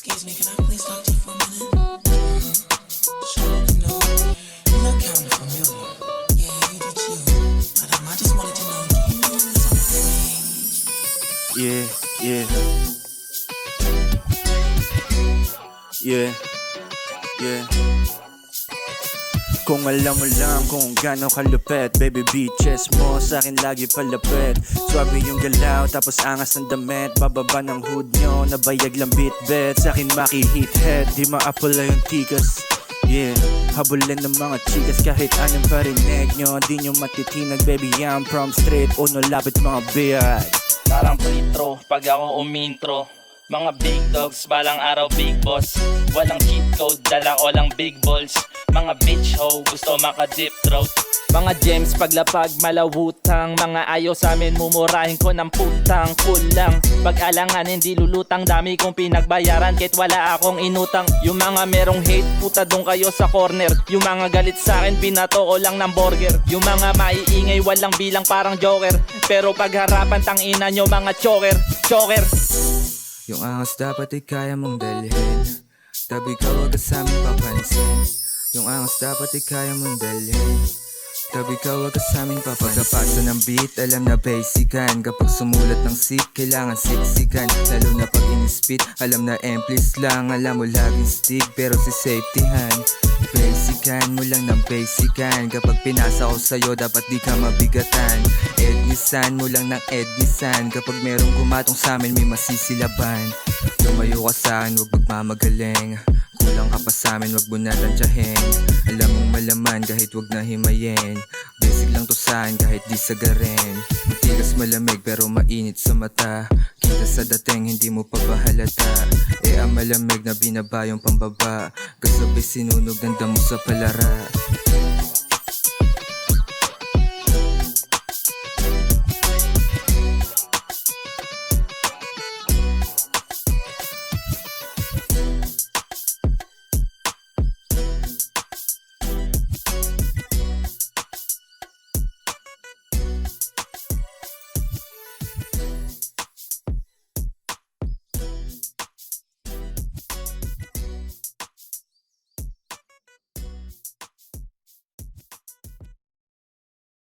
Excuse me, can I please talk to you for a minute? Sure, you look kind of familiar. Yeah, you do too. But I just wanted to know, do you know what's on my range? Yeah, yeah. Yeah, yeah. Kung alam mo lang kung gaano kalupet, baby bitches mo sa'kin lagi palapit. Swabe yung galaw tapos angas ng damit, bababa ng hood nyo, nabayag lang bit-bit. Sa'kin makihit head, di maapula yung tikas. Yeah, habulin ng mga chikas kahit anong parinig nyo, di nyo matitinag baby, I'm from street, uno lapit mga beard. Parang pretro pag ako umintro. Mga big dogs, balang araw big boss. Walang cheat code, dala ko lang big balls. Mga bitch hoe, gusto maka deep throat. Mga gems paglapag malawutang. Mga ayaw sa amin mumurahin ko ng putang. Kulang, pag-alangan hindi lulutang. Dami kong pinagbayaran kahit wala akong inutang. Yung mga merong hate, puta dong kayo sa corner. Yung mga galit sa akin, binato ko lang ng burger. Yung mga maiingay, walang bilang parang joker. Pero pagharapan tangina nyo mga choker. Choker. Yung angas dapat ay kaya mong dalhin. Tabi ka wag ka sa aming papansin. Yung angas dapat ay kaya mong dalhin. Tabi ka wag ka sa aming papansin. Pagkapasa ng beat, alam na basican. Kapag sumulat ng sick, kailangan siksikan. Lalo na pag in-spit, alam na emplis lang. Alam mo laging stick, pero si safety hand. Basican mo lang ng basican. Kapag pinasa ko sa'yo, dapat di ka mabigatan. Ednisan mo lang ng ednisan. Kapag merong gumatong sa'min, may masisilaban. Lumayo ka sa'kin, huwag magmamagaling. Kulang ka pa sa'min, huwag mo natantyahin. Alam mong malaman kahit huwag na himayin. Basic lang to sa'kin kahit di sagarin. Matigas malamig pero mainit sa mata. Kita sa dating hindi mo pa bahalata. Ang malamig na binaba yung pambaba. Kasabay sinunog ng damo sa palara.